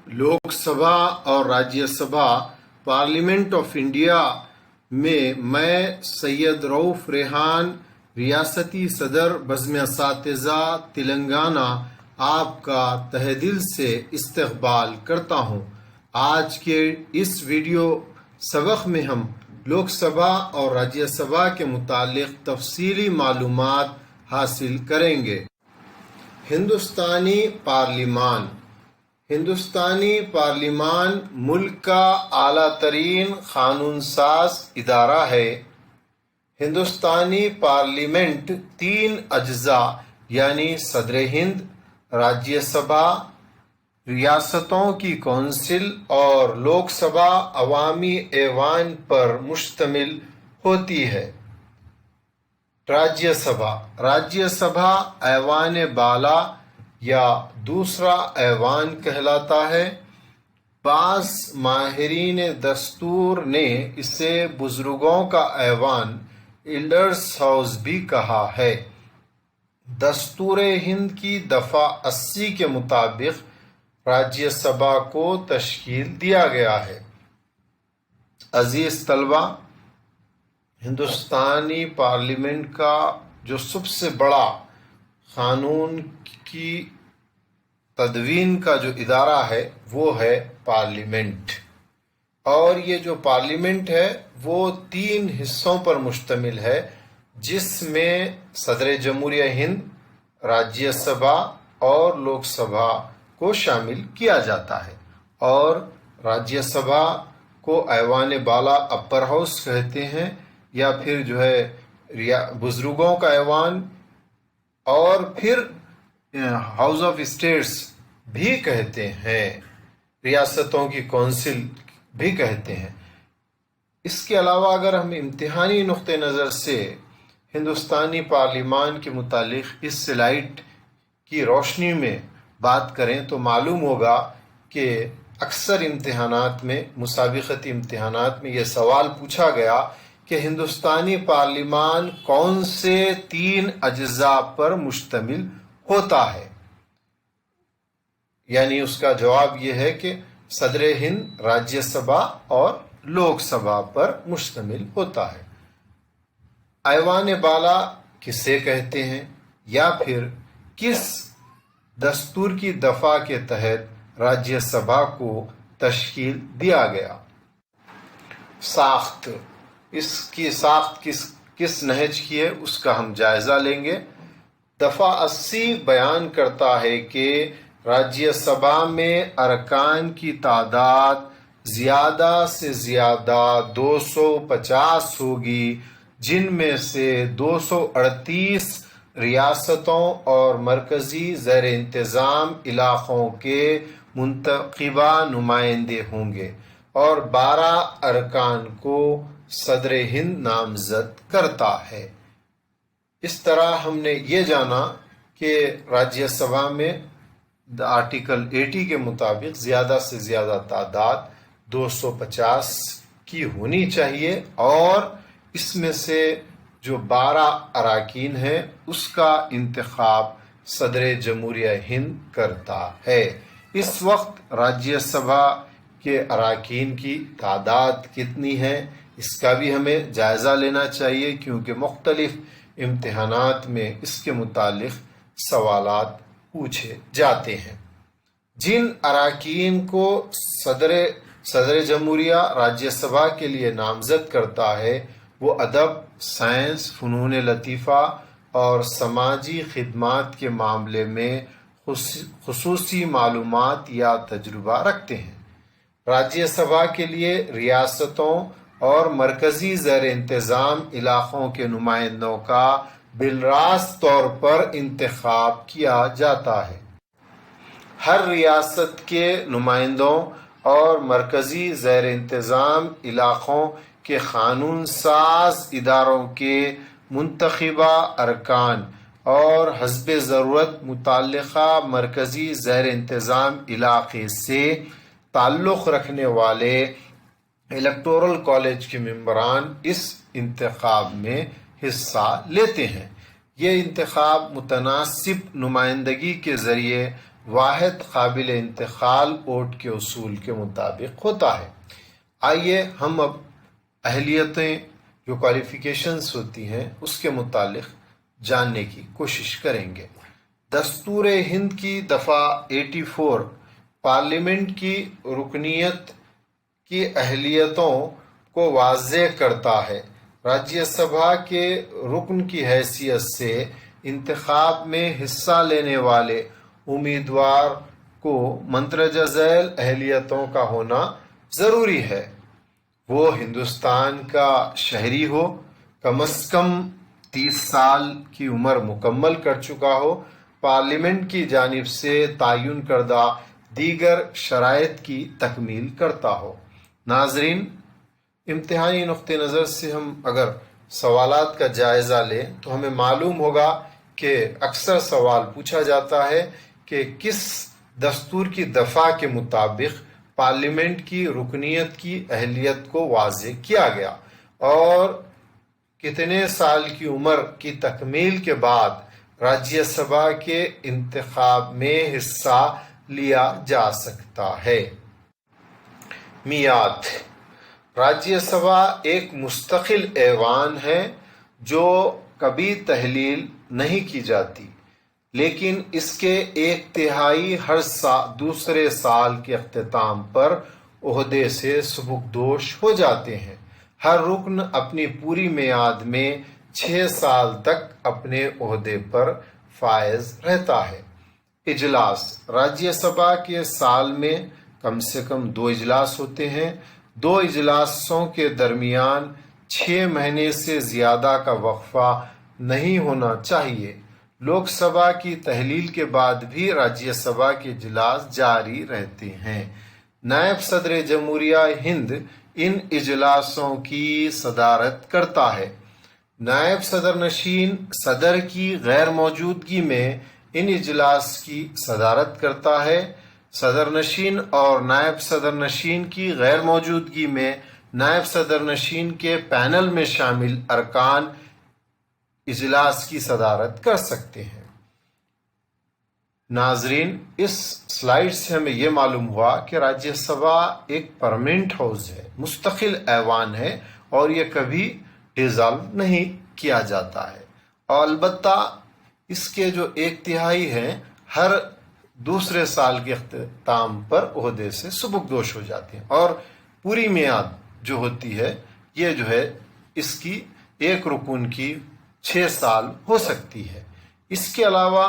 لوک سبھا اور Rajya Sabha parliament of India میں سید رؤف ریحان ریاستی صدر بزم اساتذہ تلنگانہ آپ کا تہہ دل سے استقبال کرتا ہوں۔ آج کے اس ویڈیو سبق میں ہم لوک سبھا اور راجیہ سبھا کے متعلق تفصیلی معلومات حاصل کریں گے۔ ہندوستانی پارلیمان ملک کا اعلیٰ ترین قانون ساز ادارہ ہے۔ ہندوستانی پارلیمنٹ تین اجزاء یعنی صدر ہند، راجیہ سبھا، ریاستوں کی کونسل اور لوک سبھا عوامی ایوان پر مشتمل ہوتی ہے۔ راجیہ سبھا ایوان بالا یا دوسرا ایوان کہلاتا ہے۔ بعض ماہرین دستور نے اسے بزرگوں کا ایوان ایلڈرز ہاؤس بھی کہا ہے۔ دستور ہند کی دفعہ 80 کے مطابق راجیہ سبھا کو تشکیل دیا گیا ہے۔ عزیز طلبہ، ہندوستانی پارلیمنٹ کا جو سب سے بڑا قانون کی تدوین کا جو ادارہ ہے وہ ہے پارلیمنٹ، اور یہ جو پارلیمنٹ ہے وہ تین حصوں پر مشتمل ہے، جس میں صدر جمہوریہ ہند، راجیہ سبھا اور لوک سبھا کو شامل کیا جاتا ہے۔ اور راجیہ سبھا کو ایوان بالا اپر ہاؤس کہتے ہیں، یا پھر جو ہے بزرگوں کا ایوان، اور پھر ہاؤس آف اسٹیٹس بھی کہتے ہیں، ریاستوں کی کونسل بھی کہتے ہیں۔ اس کے علاوہ اگر ہم امتحانی نقطہ نظر سے ہندوستانی پارلیمان کے متعلق اس سلائیڈ کی روشنی میں بات کریں تو معلوم ہوگا کہ اکثر امتحانات میں، مسابقتی امتحانات میں یہ سوال پوچھا گیا کہ ہندوستانی پارلیمان کون سے تین اجزاء پر مشتمل ہوتا ہے؟ یعنی اس کا جواب یہ ہے کہ صدر ہند، راجیہ سبھا اور لوک سبھا پر مشتمل ہوتا ہے۔ ایوان بالا کسے کہتے ہیں، یا پھر کس دستور کی دفعہ کے تحت راجیہ سبھا کو تشکیل دیا گیا؟ ساخت، اس کی ساخت کس نہج کی ہے اس کا ہم جائزہ لیں گے۔ دفعہ 80 بیان کرتا ہے کہ راجیہ سبھا میں ارکان کی تعداد زیادہ سے زیادہ 250 ہوگی، جن میں سے 238 ریاستوں اور مرکزی زیر انتظام علاقوں کے منتخبہ نمائندے ہوں گے، اور 12 ارکان کو صدر ہند نامزد کرتا ہے۔ اس طرح ہم نے یہ جانا کہ راجیہ سبھا میں آرٹیکل 80 کے مطابق زیادہ سے زیادہ تعداد 250 کی ہونی چاہیے، اور اس میں سے جو 12 اراکین ہیں اس کا انتخاب صدر جمہوریہ ہند کرتا ہے۔ اس وقت راجیہ سبھا کے اراکین کی تعداد کتنی ہے اس کا بھی ہمیں جائزہ لینا چاہیے، کیونکہ مختلف امتحانات میں اس کے متعلق سوالات پوچھے جاتے ہیں۔ جن اراکین کو صدر جمہوریہ راجیہ سبھا کے لیے نامزد کرتا ہے وہ ادب، سائنس، فنون لطیفہ اور سماجی خدمات کے معاملے میں خصوصی معلومات یا تجربہ رکھتے ہیں۔ راجیہ سبھا کے لیے ریاستوں اور مرکزی زیر انتظام علاقوں کے نمائندوں کا بالراست طور پر انتخاب کیا جاتا ہے۔ ہر ریاست کے نمائندوں اور مرکزی زیر انتظام علاقوں کے قانون ساز اداروں کے منتخبہ ارکان اور حسب ضرورت متعلقہ مرکزی زیر انتظام علاقے سے تعلق رکھنے والے الیکٹورل کالج کے ممبران اس انتخاب میں حصہ لیتے ہیں۔ یہ انتخاب متناسب نمائندگی کے ذریعے واحد قابل انتقال ووٹ کے اصول کے مطابق ہوتا ہے۔ آئیے ہم اب اہلیتیں جو کوالیفیکیشنز ہوتی ہیں اس کے متعلق جاننے کی کوشش کریں گے۔ دستور ہند کی دفعہ 84 پارلیمنٹ کی رکنیت کی اہلیتوں کو واضح کرتا ہے۔ راجیہ سبھا کے رکن کی حیثیت سے انتخاب میں حصہ لینے والے امیدوار کو مندرجہ ذیل اہلیتوں کا ہونا ضروری ہے۔ وہ ہندوستان کا شہری ہو، کم از کم 30 سال کی عمر مکمل کر چکا ہو، پارلیمنٹ کی جانب سے تعین کردہ دیگر شرائط کی تکمیل کرتا ہو۔ ناظرین، امتحانی نقطہ نظر سے ہم اگر سوالات کا جائزہ لیں تو ہمیں معلوم ہوگا کہ اکثر سوال پوچھا جاتا ہے کہ کس دستور کی دفعہ کے مطابق پارلیمنٹ کی رکنیت کی اہلیت کو واضح کیا گیا اور کتنے سال کی عمر کی تکمیل کے بعد راجیہ سبھا کے انتخاب میں حصہ لیا جا سکتا ہے۔ میعاد: راجیہ سبھا ایک مستقل ایوان ہے جو کبھی تحلیل نہیں کی جاتی، لیکن اس کے 1/3 ہر دوسرے سال کے اختتام پر عہدے سے سبکدوش ہو جاتے ہیں۔ ہر رکن اپنی پوری میعاد میں 6 سال تک اپنے عہدے پر فائز رہتا ہے۔ اجلاس: راجیہ سبھا کے سال میں کم سے کم 2 اجلاس ہوتے ہیں۔ 2 اجلاسوں کے درمیان 6 مہینے سے زیادہ کا وقفہ نہیں ہونا چاہیے۔ لوک سبھا کی تحلیل کے بعد بھی راجیہ سبھا کے اجلاس جاری رہتے ہیں۔ نائب صدر جمہوریہ ہند ان اجلاسوں کی صدارت کرتا ہے۔ نائب صدر نشین صدر کی غیر موجودگی میں ان اجلاس کی صدارت کرتا ہے۔ صدر نشین اور نائب صدر نشین کی غیر موجودگی میں نائب صدر نشین کے پینل میں شامل ارکان اجلاس کی صدارت کر سکتے ہیں۔ ناظرین، اس سلائیڈ سے ہمیں یہ معلوم ہوا کہ راجیہ سبھا ایک پرماننٹ ہاؤس ہے، مستقل ایوان ہے اور یہ کبھی ڈیزالو نہیں کیا جاتا ہے، اور البتہ اس کے جو 1/3 ہیں ہر دوسرے سال کے اختتام پر عہدے سے سبکدوش ہو جاتے ہیں، اور پوری میعاد جو ہوتی ہے یہ جو ہے اس کی ایک رکن کی 6 سال ہو سکتی ہے۔ اس کے علاوہ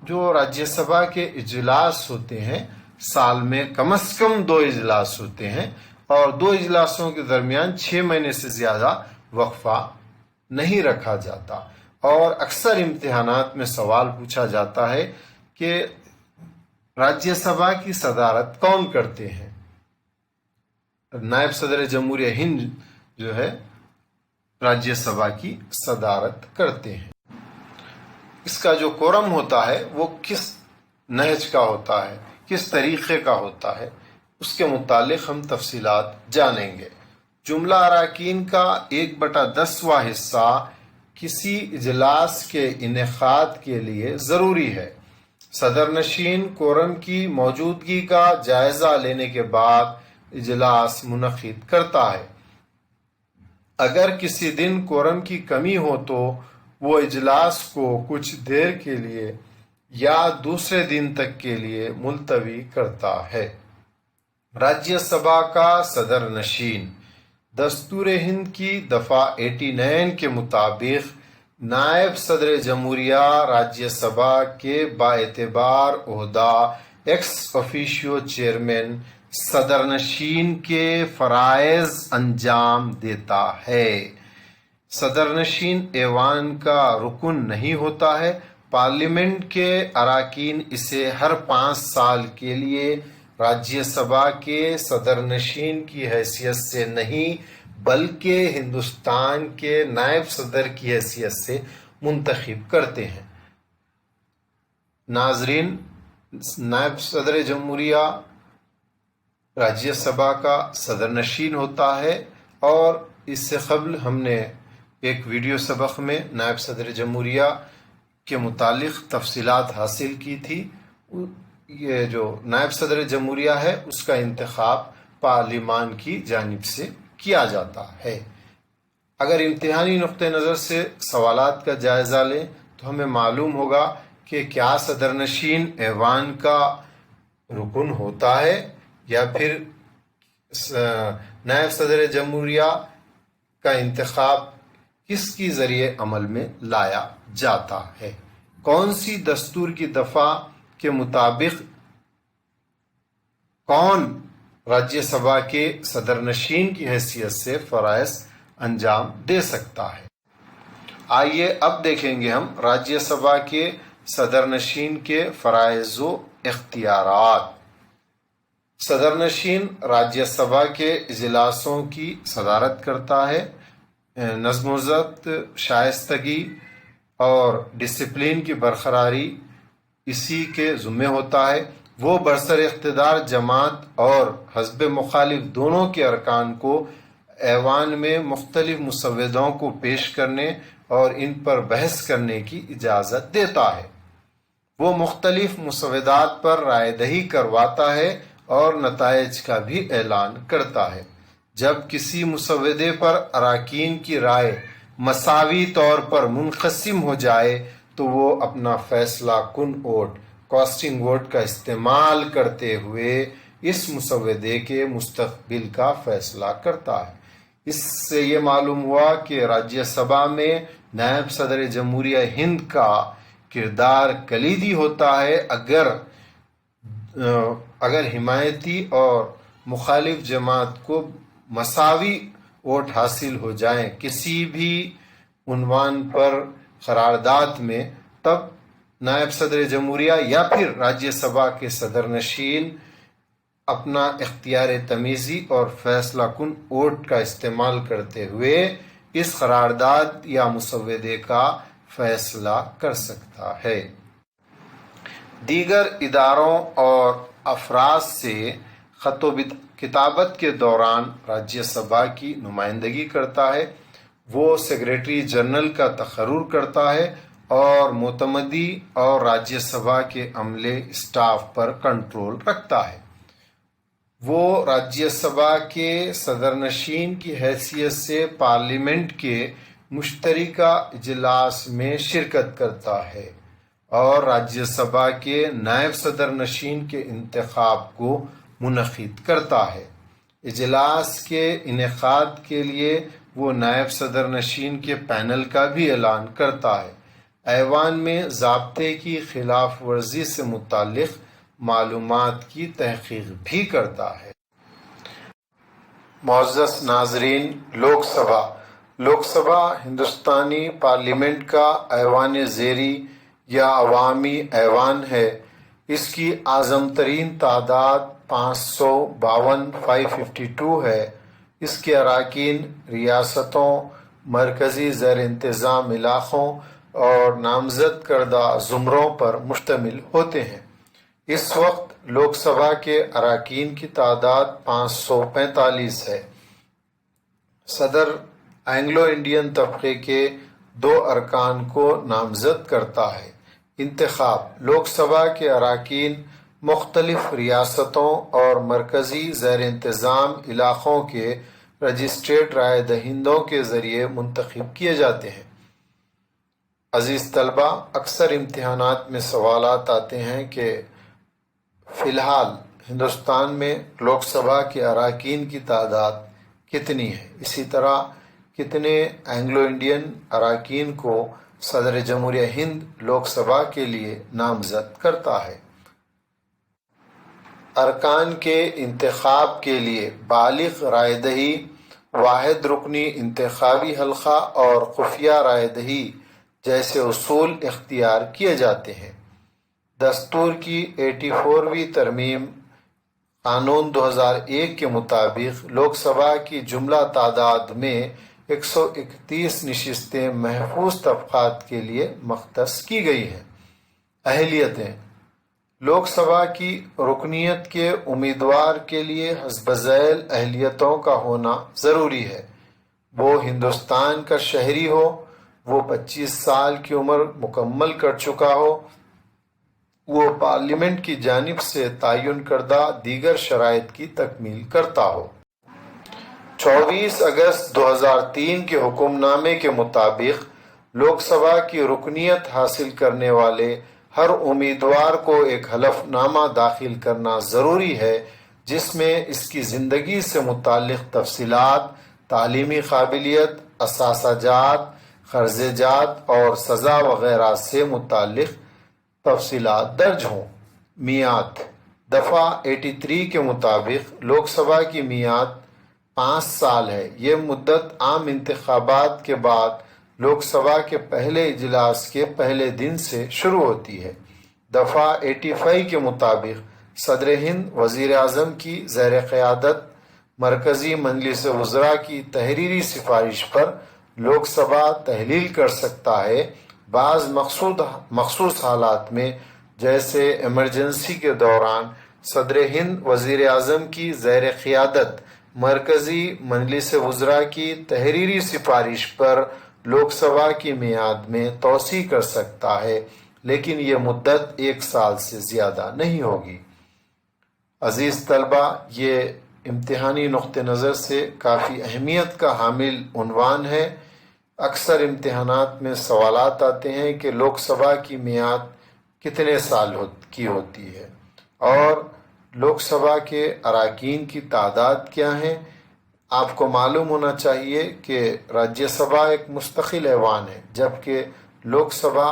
جو راجیہ سبھا کے اجلاس ہوتے ہیں سال میں کم از کم 2 اجلاس ہوتے ہیں، اور 2 اجلاسوں کے درمیان 6 مہینے سے زیادہ وقفہ نہیں رکھا جاتا۔ اور اکثر امتحانات میں سوال پوچھا جاتا ہے کہ راجیہ سبھا کی صدارت کون کرتے ہیں؟ نائب صدر جمہوریہ ہند جو ہے راجیہ سبھا کی صدارت کرتے ہیں۔ اس کا جو کورم ہوتا ہے وہ کس نہج کا ہوتا ہے، کس طریقے کا ہوتا ہے، اس کے متعلق ہم تفصیلات جانیں گے۔ جملہ اراکین کا 1/10واں حصہ کسی اجلاس کے انعقاد کے لیے ضروری ہے۔ صدر نشین کورم کی موجودگی کا جائزہ لینے کے بعد اجلاس منعقد کرتا ہے۔ اگر کسی دن کورم کی کمی ہو تو وہ اجلاس کو کچھ دیر کے لیے یا دوسرے دن تک کے لیے ملتوی کرتا ہے۔ راجیہ سبھا کا صدر نشین: دستور ہند کی دفعہ 89 کے مطابق نائب صدر جمہوریہ راجیہ سبھا کے باعتبار عہدہ ایکس آفیشیو چیئرمین صدر نشین کے فرائض انجام دیتا ہے۔ صدر نشین ایوان کا رکن نہیں ہوتا ہے۔ پارلیمنٹ کے اراکین اسے ہر 5 سال کے لیے راجیہ سبھا کے صدر نشین کی حیثیت سے نہیں بلکہ ہندوستان کے نائب صدر کی حیثیت سے منتخب کرتے ہیں۔ ناظرین، نائب صدر جمہوریہ راجیہ سبھا کا صدر نشین ہوتا ہے، اور اس سے قبل ہم نے ایک ویڈیو سبق میں نائب صدر جمہوریہ کے متعلق تفصیلات حاصل کی تھی۔ یہ جو نائب صدر جمہوریہ ہے اس کا انتخاب پارلیمان کی جانب سے کیا جاتا ہے۔ اگر امتحانی نقطہ نظر سے سوالات کا جائزہ لیں تو ہمیں معلوم ہوگا کہ کیا صدر نشین ایوان کا رکن ہوتا ہے یا پھر نائب صدر جمہوریہ کا انتخاب کس کی ذریعے عمل میں لایا جاتا ہے۔ کون سی دستور کی دفعہ کے مطابق کون راجیہ سبھا کے صدر نشین کی حیثیت سے فرائض انجام دے سکتا ہے۔ آئیے اب دیکھیں گے ہم راجیہ سبھا کے صدر نشین کے فرائض و اختیارات۔ صدر نشین راجیہ سبھا کے اجلاسوں کی صدارت کرتا ہے۔ نظم و ضبط، شائستگی اور ڈسپلن کی برقراری اسی کے ذمہ ہوتا ہے۔ وہ برسر اقتدار جماعت اور حزب مخالف دونوں کے ارکان کو ایوان میں مختلف مسودوں کو پیش کرنے اور ان پر بحث کرنے کی اجازت دیتا ہے۔ وہ مختلف مسودات پر رائے دہی کرواتا ہے اور نتائج کا بھی اعلان کرتا ہے۔ جب کسی مسودے پر اراکین کی رائے مساوی طور پر منقسم ہو جائے تو وہ اپنا فیصلہ کن ووٹ کاسٹنگ ووٹ کا استعمال کرتے ہوئے اس مسودے کے مستقبل کا فیصلہ کرتا ہے۔ اس سے یہ معلوم ہوا کہ راجیہ سبھا میں نائب صدر جمہوریہ ہند کا کردار کلیدی ہوتا ہے۔ اگر حمایتی اور مخالف جماعت کو مساوی ووٹ حاصل ہو جائیں کسی بھی عنوان پر قرارداد میں، تب نائب صدر جمہوریہ یا پھر راجیہ سبھا کے صدر نشین اپنا اختیار تمیزی اور فیصلہ کن ووٹ کا استعمال کرتے ہوئے اس قرارداد یا مسودے کا فیصلہ کر سکتا ہے۔ دیگر اداروں اور افراد سے خط و کتابت کے دوران راجیہ سبھا کی نمائندگی کرتا ہے۔ وہ سیکریٹری جنرل کا تقرر کرتا ہے اور معتمدی اور راجیہ سبھا کے عملے اسٹاف پر کنٹرول رکھتا ہے۔ وہ راجیہ سبھا کے صدر نشین کی حیثیت سے پارلیمنٹ کے مشترکہ اجلاس میں شرکت کرتا ہے اور راجیہ سبھا کے نائب صدر نشین کے انتخاب کو منعقد کرتا ہے۔ اجلاس کے انعقاد کے لیے وہ نائب صدر نشین کے پینل کا بھی اعلان کرتا ہے۔ ایوان میں ضابطے کی خلاف ورزی سے متعلق معلومات کی تحقیق بھی کرتا ہے۔ معزز ناظرین، لوک سبھا ہندوستانی پارلیمنٹ کا ایوان زیری یا عوامی ایوان ہے۔ اس کی اعظم ترین تعداد 552 ہے۔ اس کے اراکین ریاستوں، مرکزی زیر انتظام علاقوں اور نامزد کردہ زمروں پر مشتمل ہوتے ہیں۔ اس وقت لوک سبھا کے اراکین کی تعداد 545 ہے۔ صدر اینگلو انڈین طبقے کے 2 ارکان کو نامزد کرتا ہے۔ انتخاب: لوک سبھا کے اراکین مختلف ریاستوں اور مرکزی زیر انتظام علاقوں کے رجسٹرڈ رائے دہندوں کے ذریعے منتخب کیے جاتے ہیں۔ عزیز طلبہ، اکثر امتحانات میں سوالات آتے ہیں کہ فی الحال ہندوستان میں لوک سبھا کے اراکین کی تعداد کتنی ہے، اسی طرح کتنے اینگلو انڈین اراکین کو صدر جمہوریہ ہند لوک سبھا کے لیے نامزد کرتا ہے۔ ارکان کے انتخاب کے لیے بالغ رائے دہی، واحد رکنی انتخابی حلقہ اور خفیہ رائے دہی جیسے اصول اختیار کیے جاتے ہیں۔ دستور کی 84ویں ترمیم قانون 2001 کے مطابق لوک سبھا کی جملہ تعداد میں 131 نشستیں محفوظ طبقات کے لیے مختص کی گئی ہیں۔ اہلیتیں: لوک سبھا کی رکنیت کے امیدوار کے لیے حسب ذیل اہلیتوں کا ہونا ضروری ہے۔ وہ ہندوستان کا شہری ہو، وہ 25 سال کی عمر مکمل کر چکا ہو، وہ پارلیمنٹ کی جانب سے تعین کردہ دیگر شرائط کی تکمیل کرتا ہو۔ 24 اگست 2003 کے حکم نامے کے مطابق لوک سبھا کی رکنیت حاصل کرنے والے ہر امیدوار کو ایک حلف نامہ داخل کرنا ضروری ہے، جس میں اس کی زندگی سے متعلق تفصیلات، تعلیمی قابلیت، اثاثہ جات، قرض جات اور سزا وغیرہ سے متعلق تفصیلات درج ہوں۔ میعاد دفعہ 83 کے مطابق لوک سبھا کی میعاد 5 سال ہے۔ یہ مدت عام انتخابات کے بعد لوک سبھا کے پہلے اجلاس کے پہلے دن سے شروع ہوتی ہے۔ دفعہ 85 کے مطابق صدر ہند وزیر اعظم کی زیر قیادت مرکزی مجلس وزراء کی تحریری سفارش پر لوک سبھا تحلیل کر سکتا ہے۔ بعض مخصوص حالات میں جیسے ایمرجنسی کے دوران صدر ہند وزیر اعظم کی زیر قیادت مرکزی مجلس وزراء کی تحریری سفارش پر لوک سبھا کی میعاد میں توسیع کر سکتا ہے، لیکن یہ مدت 1 سال سے زیادہ نہیں ہوگی۔ عزیز طلبہ، یہ امتحانی نقطہ نظر سے کافی اہمیت کا حامل عنوان ہے۔ اکثر امتحانات میں سوالات آتے ہیں کہ لوک سبھا کی میعاد کتنے سال کی ہوتی ہے اور لوک سبھا کے اراکین کی تعداد کیا ہے۔ آپ کو معلوم ہونا چاہیے کہ راجیہ سبھا ایک مستقل ایوان ہے، جبکہ لوک سبھا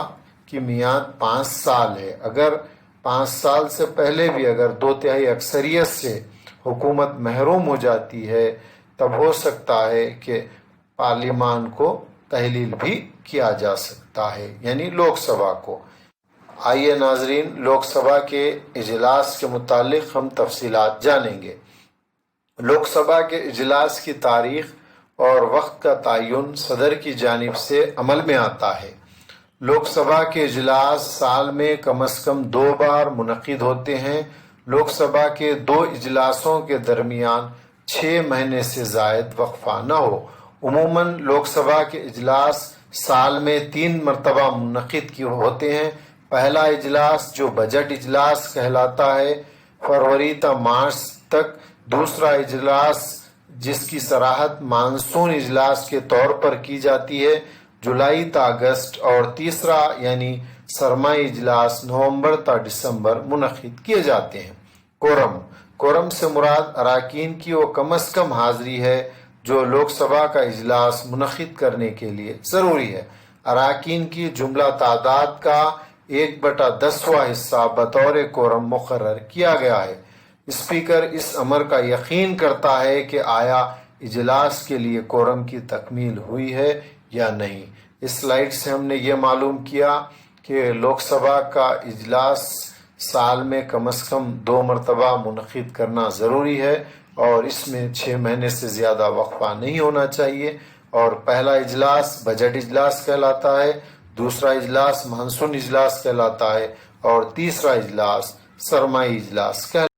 کی میعاد 5 سال ہے۔ اگر 5 سال سے پہلے بھی اگر 2/3 اکثریت سے حکومت محروم ہو جاتی ہے، تب ہو سکتا ہے کہ پارلیمان کو تحلیل بھی کیا جا سکتا ہے، یعنی لوک سبھا کو۔ آئیے ناظرین، لوک سبھا کے اجلاس کے متعلق ہم تفصیلات جانیں گے۔ لوک سبھا کے اجلاس کی تاریخ اور وقت کا تعین صدر کی جانب سے عمل میں آتا ہے۔ لوک سبھا کے اجلاس سال میں کم از کم 2 بار منعقد ہوتے ہیں۔ لوک سبھا کے 2 اجلاسوں کے درمیان 6 مہینے سے زائد وقفہ نہ ہو۔ عموماً لوک سبھا کے اجلاس سال میں 3 مرتبہ منعقد ہوتے ہیں۔ پہلا اجلاس جو بجٹ اجلاس کہلاتا ہے، فروری تا مارچ تک۔ دوسرا اجلاس جس کی صراحت مانسون اجلاس کے طور پر کی جاتی ہے، جولائی تا اگست، اور تیسرا یعنی سرمائی اجلاس نومبر تا دسمبر منعقد کیے جاتے ہیں۔ کورم سے مراد اراکین کی وہ کم از کم حاضری ہے جو لوک سبھا کا اجلاس منعقد کرنے کے لیے ضروری ہے۔ اراکین کی جملہ تعداد کا 1/10واں حصہ بطور کورم مقرر کیا گیا ہے۔ اسپیکر اس امر کا یقین کرتا ہے کہ آیا اجلاس کے لیے کورم کی تکمیل ہوئی ہے یا نہیں۔ اس سلائیڈ سے ہم نے یہ معلوم کیا کہ لوک سبھا کا اجلاس سال میں کم از کم 2 مرتبہ منعقد کرنا ضروری ہے اور اس میں 6 مہینے سے زیادہ وقفہ نہیں ہونا چاہیے۔ اور پہلا اجلاس بجٹ اجلاس کہلاتا ہے، دوسرا اجلاس مانسون اجلاس کہلاتا ہے اور تیسرا اجلاس سرمائی اجلاس کہلاتا ہے۔